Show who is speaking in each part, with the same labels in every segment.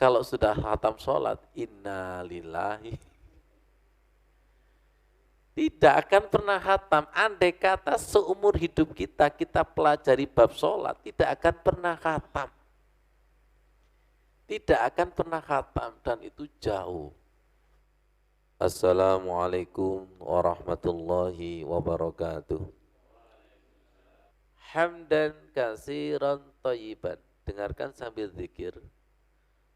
Speaker 1: Kalau sudah khatam sholat, innalillahi. Tidak akan pernah khatam. Andai kata seumur hidup kita pelajari bab sholat, tidak akan pernah khatam. Tidak akan pernah khatam, dan itu jauh. Assalamualaikum warahmatullahi wabarakatuh. Hamdan katsiran thayyiban. Dengarkan sambil zikir.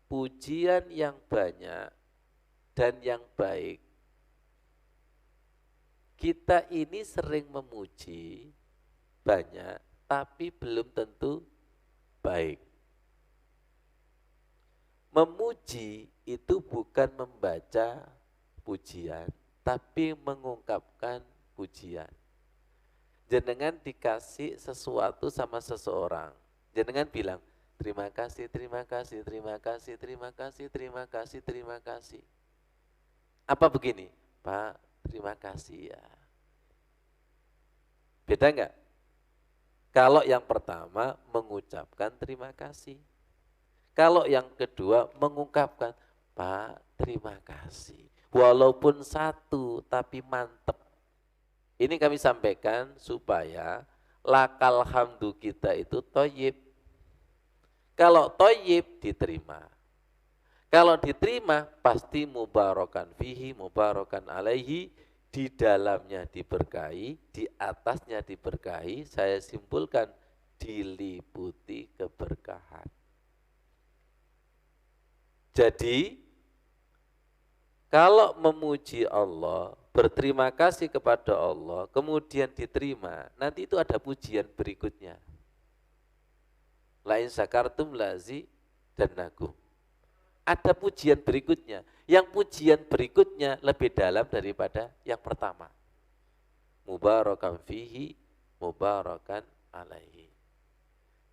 Speaker 1: Pujian yang banyak dan yang baik. Kita ini sering memuji banyak, tapi belum tentu baik. Memuji itu bukan membaca pujian, tapi mengungkapkan pujian. Jenengan dikasih sesuatu sama seseorang, jenengan bilang, terima kasih, terima kasih, terima kasih, terima kasih, terima kasih, terima kasih. Apa begini? Pak, terima kasih ya. Beda enggak? Kalau yang pertama mengucapkan terima kasih. Kalau yang kedua mengungkapkan, Pak, terima kasih. Walaupun satu, tapi mantep. Ini kami sampaikan supaya lakal hamdu kita itu thayyib. Kalau thayyib diterima. Kalau diterima pasti mubarakan fihi, mubarakan alaihi, di dalamnya diberkahi, di atasnya diberkahi, saya simpulkan diliputi keberkahan. Jadi kalau memuji Allah, berterima kasih kepada Allah, kemudian diterima, nanti itu ada pujian berikutnya. Lain syakartum lazi dan nagu. Ada pujian berikutnya. Yang pujian berikutnya lebih dalam daripada yang pertama. Mubarakan fihi, mubarakan alaihi.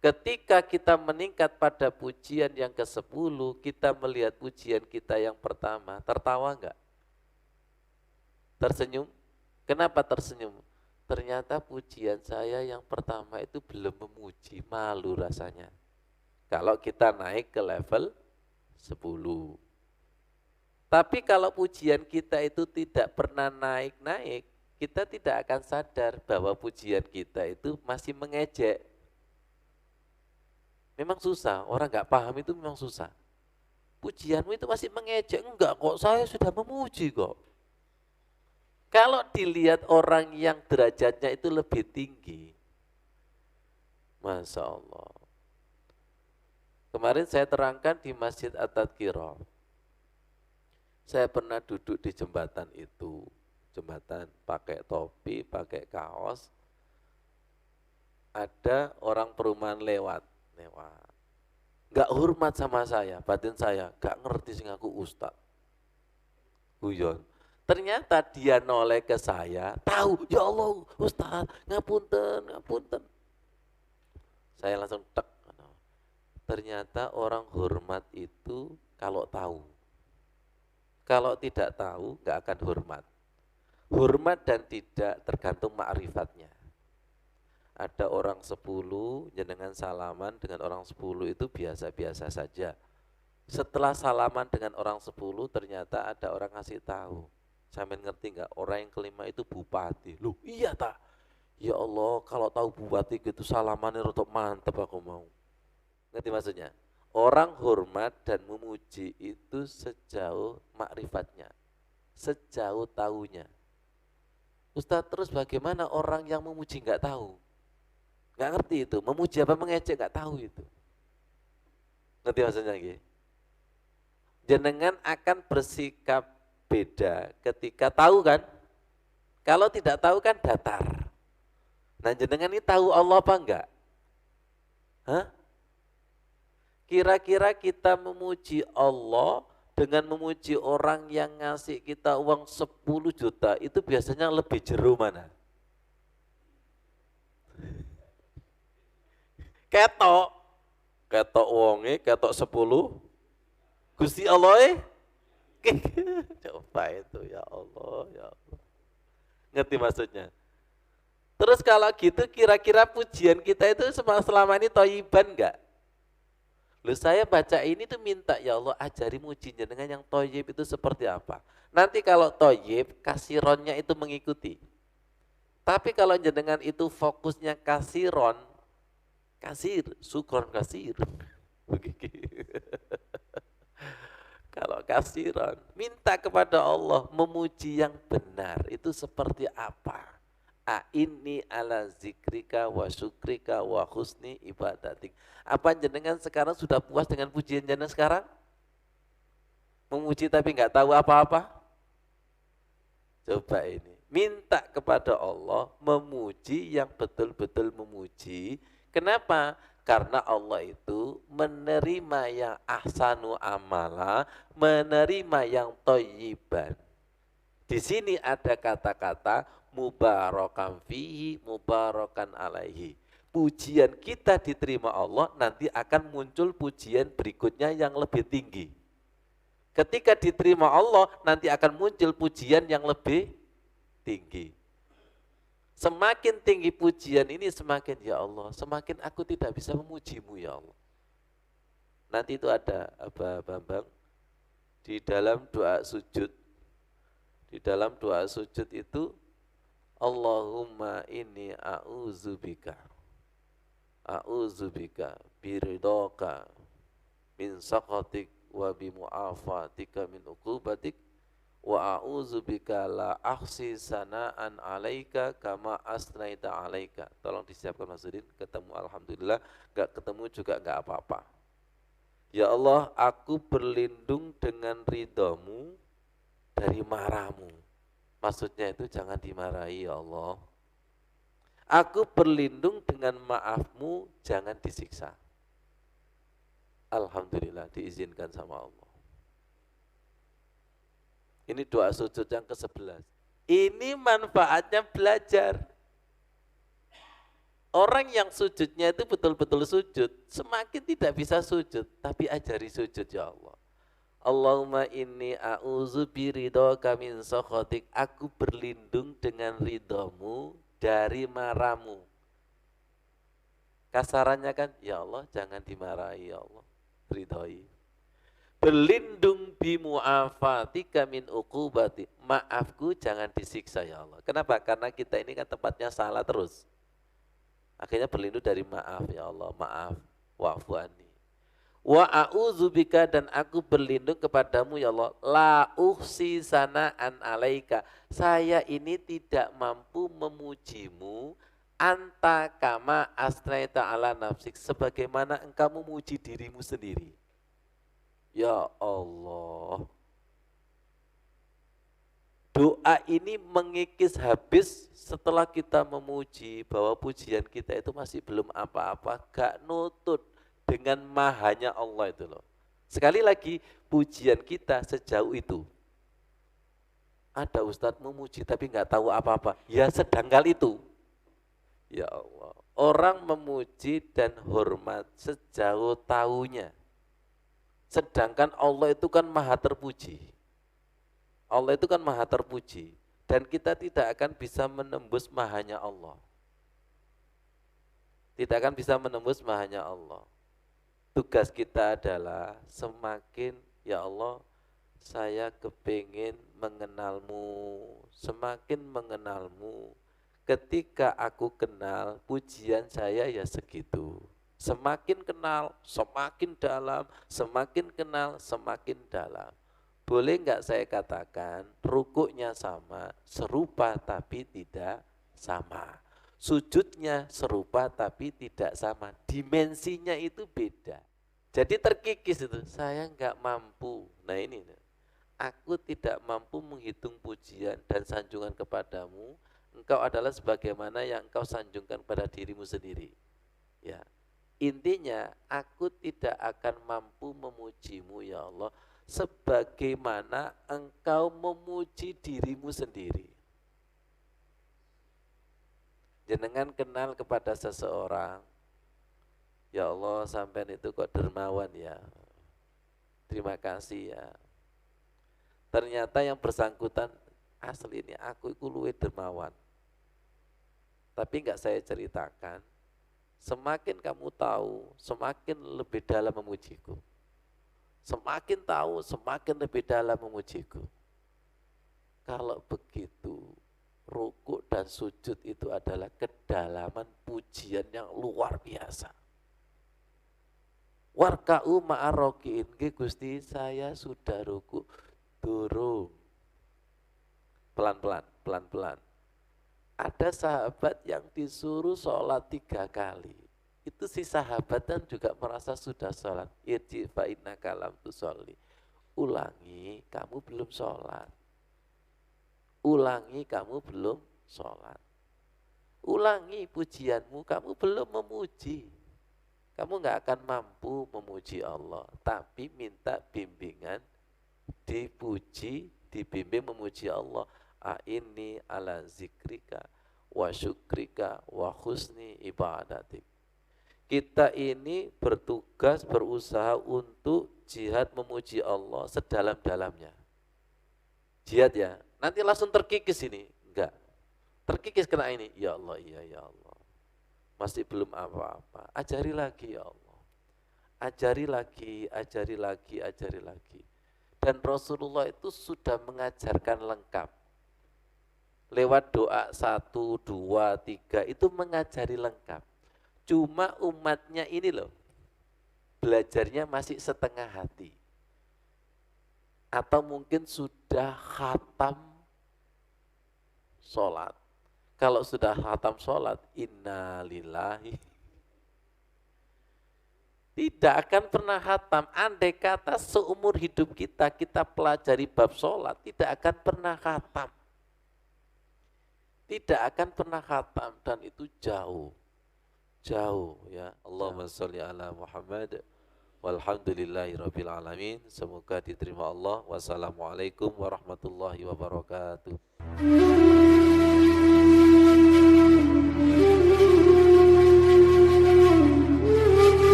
Speaker 1: Ketika kita meningkat pada pujian yang ke-10, kita melihat pujian kita yang pertama, tertawa enggak? Tersenyum? Kenapa tersenyum? Ternyata pujian saya yang pertama itu belum memuji, malu rasanya. Kalau kita naik ke level 10. Tapi kalau pujian kita itu tidak pernah naik-naik, kita tidak akan sadar bahwa pujian kita itu masih mengejek. Memang susah, orang nggak paham itu memang susah. Pujianmu itu masih mengejek, enggak kok, saya sudah memuji kok. Kalau dilihat orang yang derajatnya itu lebih tinggi, Masya Allah. Kemarin saya terangkan di Masjid At-Tadhkirah. Saya pernah duduk di jembatan itu, jembatan pakai topi, pakai kaos. Ada orang perumahan lewat. Gak hormat sama saya, batin saya, gak ngerti sing aku ustaz. Guyon. Ternyata dia noleh ke saya, tahu, ya Allah ustaz, ngapunten, ngapunten. Saya langsung tek. Ternyata orang hormat itu kalau tahu. Kalau tidak tahu, gak akan hormat. Hormat dan tidak tergantung ma'rifatnya. Ada orang 10, jenengan salaman dengan orang 10 itu biasa-biasa saja. Setelah salaman dengan orang 10, ternyata ada orang ngasih tahu. Sampeyan ngerti enggak, orang yang kelima itu bupati. Loh iya tak? Ya Allah, kalau tahu bupati gitu salamannya rotok mantep aku mau. Ngerti maksudnya? Orang hormat dan memuji itu sejauh makrifatnya, sejauh tahunya. Ustaz, terus bagaimana orang yang memuji enggak tahu? Enggak ngerti itu, memuji apa mengejek enggak tahu itu. Ngerti maksudnya nggih? Jenengan akan bersikap beda ketika tahu kan? Kalau tidak tahu kan datar. Nah jenengan ini tahu Allah apa enggak? Hah? Kira-kira kita memuji Allah dengan memuji orang yang ngasih kita uang 10 juta, itu biasanya lebih jero mana? Ketok wonge, ketok 10, Gusti Allah coba itu ya Allah, ya Allah. Ngerti maksudnya? Terus kalau gitu kira-kira pujian kita itu selama ini thayyiban enggak? Loh saya baca ini tuh minta ya Allah ajari muji jenengan yang toyib itu seperti apa. Nanti kalau toyib kasironnya itu mengikuti. Tapi kalau jenengan itu fokusnya kasiron, kasir, sukron kasir. Kalau kasiron, minta kepada Allah memuji yang benar itu seperti apa? Inni ala zikrika wa syukrika wa husni ibadatik. Apa jenengan sekarang sudah puas dengan pujian jenengan sekarang? Memuji tapi nggak tahu apa-apa? Coba ini, minta kepada Allah memuji yang betul-betul memuji. Kenapa? Karena Allah itu menerima yang ahsanu amala, menerima yang toyiban. Di sini ada kata-kata mubarakan fihi, mubarakan alaihi. Pujian kita diterima Allah, nanti akan muncul pujian berikutnya yang lebih tinggi. Ketika diterima Allah, nanti akan muncul pujian yang lebih tinggi. Semakin tinggi pujian ini semakin ya Allah, semakin aku tidak bisa memujimu ya Allah. Nanti itu ada apa Bambang? Di dalam doa sujud. Di dalam doa sujud itu Allahumma inni a'udzubika. A'udzubika biridhoka min sakhatik wa bimu'afatika min uqubatik wa a'udzubika la ahsi sana'an 'alaika kama asnaita 'alaika. Tolong disiapkan Mas Udin, ketemu alhamdulillah, enggak ketemu juga enggak apa-apa. Ya Allah, aku berlindung dengan ridhamu dari marahmu. Maksudnya itu jangan dimarahi ya Allah. Aku berlindung dengan maafmu, jangan disiksa. Alhamdulillah diizinkan sama Allah. Ini doa sujud yang ke-11. Ini manfaatnya belajar. Orang yang sujudnya itu betul-betul sujud, semakin tidak bisa sujud, tapi ajari sujud ya Allah. Allahumma inni a'udzu biridhoka min sakhatik. Aku berlindung dengan ridhamu dari marahmu. Kasarannya kan, ya Allah jangan dimarahi ya Allah, ridhoi. Berlindung bimu'afatika min uqubati. Maafku jangan disiksa ya Allah. Kenapa? Karena kita ini kan tempatnya salah terus. Akhirnya berlindung dari maaf ya Allah, maaf, wa'fu anni. Wa a'udzubika, dan aku berlindung kepadamu ya Allah, la uhsi sana'an alaika. Saya ini tidak mampu memujimu anta kama asnaita ala nafsik, sebagaimana engkau memuji dirimu sendiri. Ya Allah, doa ini mengikis habis setelah kita memuji bahwa pujian kita itu masih belum apa-apa, gak nutut dengan mahanya Allah itu loh. Sekali lagi, pujian kita sejauh itu. Ada ustadz memuji tapi gak tahu apa-apa, ya sedangkal itu. Ya Allah, orang memuji dan hormat sejauh tahunya. Sedangkan Allah itu kan maha terpuji. Allah itu kan maha terpuji. Dan kita tidak akan bisa menembus mahanya Allah. Tidak akan bisa menembus mahanya Allah. Tugas kita adalah semakin, ya Allah, saya kepingin mengenalmu. Semakin mengenalmu. Ketika aku kenal, pujian saya ya segitu. Semakin kenal, semakin dalam, semakin kenal, semakin dalam. Boleh enggak saya katakan rukuknya sama, serupa tapi tidak sama. Sujudnya serupa tapi tidak sama, dimensinya itu beda. Jadi terkikis itu, saya enggak mampu. Nah ini, aku tidak mampu menghitung pujian dan sanjungan kepadamu. Engkau adalah sebagaimana yang engkau sanjungkan pada dirimu sendiri. Ya. Intinya, aku tidak akan mampu memujimu ya Allah sebagaimana engkau memuji dirimu sendiri. Jenengan kenal kepada seseorang, ya Allah sampean itu kok dermawan ya, terima kasih ya. Ternyata yang bersangkutan asli ini aku itu luwih dermawan, tapi enggak saya ceritakan. Semakin kamu tahu, semakin lebih dalam memujiku. Semakin tahu, semakin lebih dalam memujiku. Kalau begitu, rukuk dan sujud itu adalah kedalaman pujian yang luar biasa. Warka'u ma'aroki'in, Gusti saya sudah rukuk, turun. Pelan-pelan, pelan-pelan. Ada sahabat yang disuruh sholat 3 kali. Itu si sahabat kan juga merasa sudah sholat. Irji fa'innaka lam tusolli. Ulangi, kamu belum sholat. Ulangi, kamu belum sholat. Ulangi pujianmu, kamu belum memuji. Kamu nggak akan mampu memuji Allah, tapi minta bimbingan, dipuji, dibimbing memuji Allah. A'inni ala zikrika wa syukrika wa husni ibadatik. Kita ini bertugas, berusaha untuk jihad memuji Allah sedalam-dalamnya. Jihad ya, nanti langsung terkikis ini, enggak. Terkikis kena ini, ya Allah, iya ya Allah. Masih belum apa-apa, ajari lagi ya Allah. Ajari lagi, ajari lagi, ajari lagi. Dan Rasulullah itu sudah mengajarkan lengkap. Lewat doa 1, 2, 3 itu mengajari lengkap. Cuma umatnya ini loh, belajarnya masih setengah hati. Atau mungkin sudah khatam sholat. Kalau sudah khatam sholat, innalillahi. Tidak akan pernah khatam. Andai kata seumur hidup kita pelajari bab sholat, tidak akan pernah khatam. Tidak akan pernah khatam, dan itu jauh. Jauh ya. Allahumma sholli ala Muhammad. Walhamdulillahi rabbil alamin. Semoga diterima Allah. Wassalamualaikum warahmatullahi wabarakatuh.